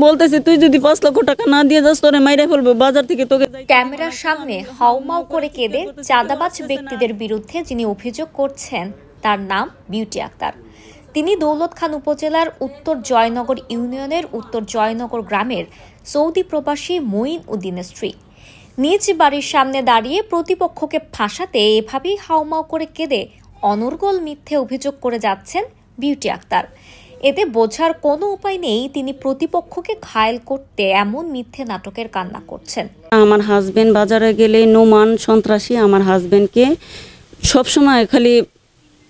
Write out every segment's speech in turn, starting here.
বলতেছে তুই যদি 5 লক্ষ টাকা না দিয়ে যাস তোরে মাইরা ফেলবো বাজার থেকে তোকে। ক্যামেরার সামনে হাউমাউ করে কেঁদে চাঁদাবাজ ব্যক্তিদের বিরুদ্ধে যিনি অভিযোগ করছেন তার নাম বিউটি আক্তার। তিনি দৌলত খান উপজেলার উত্তর জয়নগর ইউনিয়নের উত্তর জয়নগর গ্রামের সৌদি প্রবাসী মঈন উদ্দিনের স্ত্রী। নিজ বাড়ির সামনে দাঁড়িয়ে প্রতিপক্ষকে ফাঁসাতে এভাবেই হাউমাউ করে কেঁদে অনর্গল মিথ্যে অভিযোগ করে যাচ্ছেন বিউটি আক্তার। এতে বোঝার কোনো উপায় নেই তিনি প্রতিপক্ষকে ঘায়েল করতে এমন মিথ্যে নাটকের কান্না করছেন। আমার হাজবেন্ড বাজারে গেলে নোমান সন্ত্রাসী আমার হাজবেন্ডকে সবসময় খালি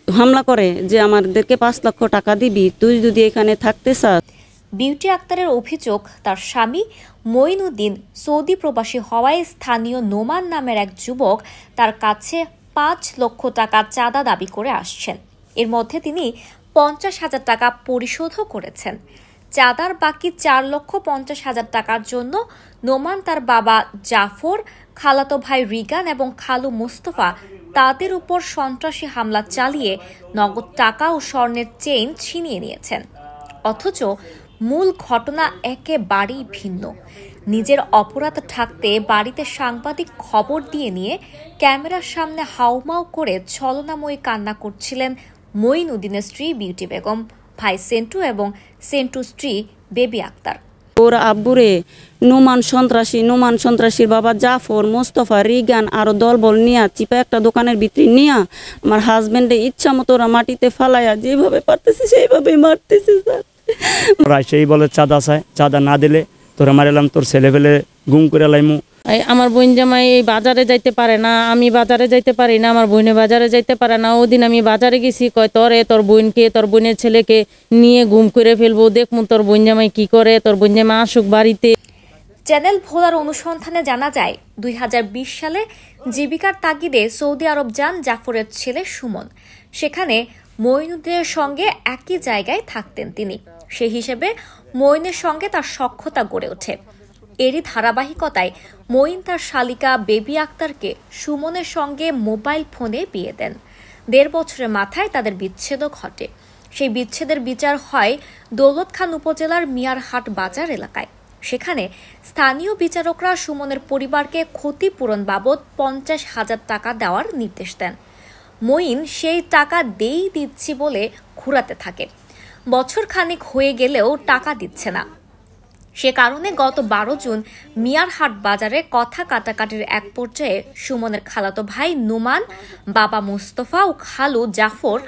হামলা করে যে আমাদেরকে 5 লক্ষ টাকা দিবি তুই যদি এখানে থাকতে চাস। বিউটি আক্তারের অভিযোগ তার স্বামী মঈন উদ্দিন সৌদি প্রবাসী হওয়ায় স্থানীয় নোমান নামের এক যুবক তার কাছে 5 লক্ষ টাকা চাঁদা দাবি করে আসছেন। এর মধ্যে তিনি 50,000 টাকা পরিশোধও করেছেন। চাঁদার বাকি 4,50,000 টাকার জন্য নোমান তার বাবা জাফর, খালাতো ভাই রিগান এবং খালু মুস্তফা তাদের উপর সন্ত্রাসী হামলা চালিয়ে নগদ টাকা ও স্বর্ণের চেইন ছিনিয়ে নিয়েছেন। অথচ মূল ঘটনা একেবারেই ভিন্ন। নিজের অপরাধ ঢাকতে বাড়িতে সাংবাদিক খবর দিয়ে নিয়ে ক্যামেরার সামনে হাউমাউ করে ছলনাময়ী কান্না করছিলেন মঈন উদ্দিনের স্ত্রী বিউটি বেগম, ভাই সেন্টু এবং সেন্টুর স্ত্রী বেবি আক্তার। ওর আব্বুরে নোমান সন্ত্রাসীর বাবা জাফর, মোস্তফা, রিগান আরো দলবল নিয়া চিপা একটা দোকানের ভিতরে নিয়া আমার হাজবেন্ডে ইচ্ছা মতো ওরা মাটিতে ফালাইয়া যেভাবে পারতেছে সেইভাবে মারতেছে। স্যার সেই বলে চাঁদা চায়, চাঁদা না দিলে তোরা মারিলাম, তোর ছেলে ফেলে গুম করে লাইমু। আমার বোন জামাই বাজারে যাইতে পারে না, আমি বাজারে যাইতে পারি না, আমার বোনে বাজারে যাইতে পারে না। ওদিন আমি বাজারে গেছি, কয় তোর বোনকে তোর বোনের ছেলেকে নিয়ে গুম করে ফেলবো, দেখমু তোর বোন জামাই কি করে, তোর বোন জামাই আসুক বাড়িতে। চ্যানেল ভোলার অনুসন্ধানে জানা যায় 2020 সালে জীবিকার তাগিদে সৌদি আরব যান জাফরের ছেলে সুমন। সেখানে মঈন উদ্দিনের সঙ্গে একই জায়গায় থাকতেন তিনি। সেই হিসেবে মঈনের সঙ্গে তার সখ্যতা গড়ে ওঠে। এরই ধারাবাহিকতায় মঈন তার শালিকা বেবি আক্তারকে সুমনের সঙ্গে মোবাইল ফোনে বিয়ে দেন। 1.5 বছরের মাথায় তাদের বিচ্ছেদও ঘটে। সেই বিচ্ছেদের বিচার হয় দৌলত খান উপজেলার মিয়ারহাট বাজার এলাকায়। সেখানে স্থানীয় বিচারকরা সুমনের পরিবারকে ক্ষতিপূরণ বাবদ 50,000 টাকা দেওয়ার নির্দেশ দেন। মঈন সেই টাকা দিচ্ছি বলে ঘুরাতে থাকে। বছর খানেক হয়ে গেলেও টাকা দিচ্ছে না। সে কারণে গত 12 জুন মিয়ারহাট বাজারে কথা কাটাকাটির এক পর্যায়ে সুমনের খালাতো ভাই নোমান, বাবা মুস্তফা ও খালু জাফর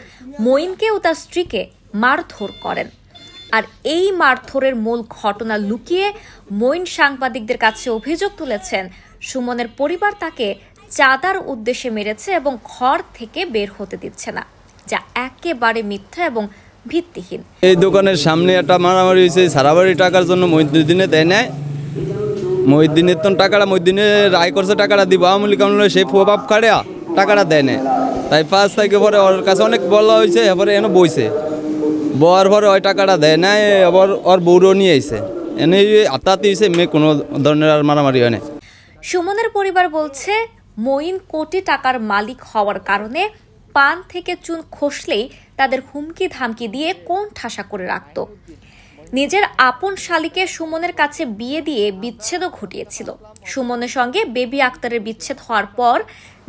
মঈনকে ও তার স্ত্রীকে মারধর করেন। আর এই মারধরের মূল ঘটনা লুকিয়ে মঈন সাংবাদিকদের কাছে অভিযোগ তুলেছেন সুমনের পরিবার তাকে চাঁদার উদ্দেশ্যে মেরেছে এবং ঘর থেকে বের হতে দিচ্ছে না, যা একেবারে মিথ্যা এবং ভিত্তিহীন। এই দোকানের সামনে একটা মারামারি হয়েছে, সারাবাড়ি টাকার জন্য মহিউদ্দিনে দেয় নাই। মহিউদ্দিনের তো টাকাটা মহিউদ্দিনে রায় করছে টাকাটা দিব, আওয়ামী লীগ আমলে সেই প্রভাব কাড়িয়া টাকাটা দেয় নাই। তাই 5 তারিখে পরে ওর কাছে অনেক বলা হয়েছে, এরপরে এনে বইছে, বওয়ার পরে ওই টাকাটা দেয় নাই। আবার ওর বউরও নিয়ে আইছে, এনে আত্মাতি হয়েছে, মেয়ে কোনো ধরনের আর মারামারি হয় না। সুমনের পরিবার বলছে মঈন কোটি টাকার মালিক হওয়ার কারণে পান থেকে চুন খসলেই তাদের হুমকি ধামকি দিয়ে কোন ঠাসা করে রাখত। নিজের আপন শালিকে সুমনের কাছে বিয়ে দিয়ে বিচ্ছেদও ঘটিয়েছিল। সুমনের সঙ্গে বেবি আক্তারের বিচ্ছেদ হওয়ার পর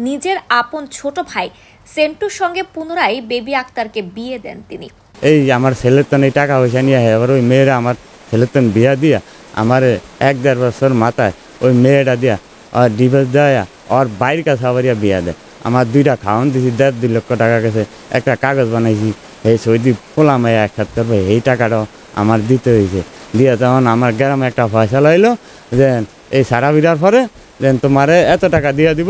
নিজের আপন ছোট ভাই সেন্টুর সঙ্গে পুনরায় বেবি আক্তারকে বিয়ে দেন তিনি। এই আমার ছেলের তো টাকা পয়সা নিয়ে এবার ওই মেয়েরা আমার ছেলের তো বিয়া দিয়া আমার 1-1.5 বছর মাথায় ওই মেয়েটা দিয়া আর ডিভোর্স দেয়া ওর বাইরের কাছে আবার বিয়া দেয়। আমার 2টা খাওয়ান দিয়েছি, 1.5-2 লক্ষ টাকা গেছে। একটা কাগজ বানাইছি, এই সৌদি পোলাম একসাথে করবে, এই টাকাটাও আমার দিতে হয়েছে। দিয়ে তখন আমার গ্রামে একটা ফয়সালা হইলো যে এই সারা বিরার পরে দেন তোমার এত টাকা দিয়ে দিব,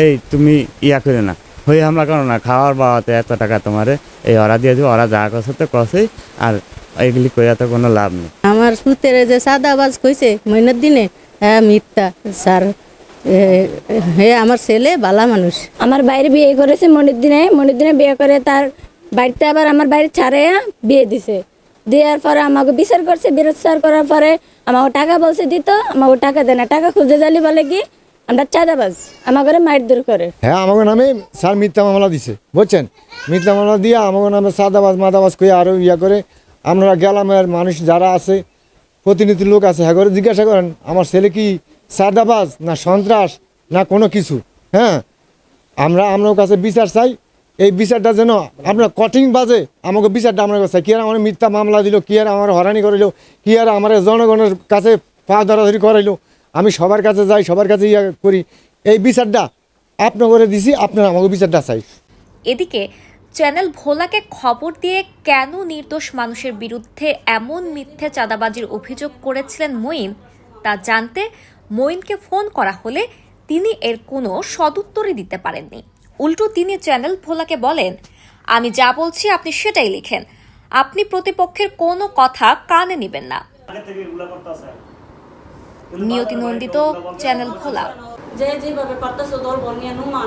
এই তুমি ইয়া করে না হয়ে হামলা করো না, খাওয়ার বাবাতে এত টাকা তোমার এই ওরা দিয়ে দিব, ওরা যা করছে তো কছেই, আর এইগুলি কইয়া তো কোনো লাভ নেই। আমার সুতের যে সাদাবাজ কইছে মইনের দিনে, হ্যাঁ মিথ্যা স্যার। হে আমার ছেলে বালা মানুষ। আমার বাইরে বিয়ে করেছে মনির দিনে বিয়ে করে তার বাড়িতে আবার আমার বাড়ি ছাড়ে বিয়ে দিছে। দেওয়ার পরে আমাকে বিচার করছে, বিচার করার পরে আমাকে টাকা বলছে দিত, আমাকে টাকা দেয় না। টাকা খুঁজে জালি বলে কি আমরা চাঁদাবাজ, আমাকে মারধর করে। হ্যাঁ আমাকে নামে স্যার মিথ্যা মামলা দিছে, বুঝছেন? মিথ্যা মামলা দিয়ে আমাকে নামে চাঁদাবাজ মাদাবাজ করে আরও ইয়া করে। আমরা গ্রামের মানুষ যারা আছে প্রতিনিধি লোক আছে হ্যাঁ করে জিজ্ঞাসা করেন আমার ছেলে কি সাদাবাজ না সন্ত্রাস না কোনো কিছু। হ্যাঁ, আমরা কাছে বিচার চাই, এই বিচারটা যেন আপনার কঠিন বাজে আমাকে বিচারটা আমরা চাই। কি আর আমার মিথ্যা মামলা দিল, কি আর আমার হয়রানি করাইলো, কি আর আমার জনগণের কাছে পা ধরাধরি করাইলো। আমি সবার কাছে যাই, সবার কাছে ইয়া করি, এই বিচারটা আপনার করে দিছি, আপনারা আমাকে বিচারটা চাই। এদিকে চ্যানেল ভোলাকে খবর দিয়ে কেন নির্দোষ মানুষের বিরুদ্ধে এমন মিথ্যে চাঁদাবাজির অভিযোগ করেছিলেন মঈন তা জানতে মঈনকে ফোন করা হলে তিনি এর কোনো সদুত্তরই দিতে পারেননি। উল্টো তিনি চ্যানেল ভোলাকে বলেন, আমি যা বলছি আপনি সেটাই লিখেন, আপনি প্রতিপক্ষের কোনো কথা কানে নেবেন না। নিয়তি নন্দিত, চ্যানেল ভোলা। যেভাবে পারতেছো দল বল নিয়ে নুমান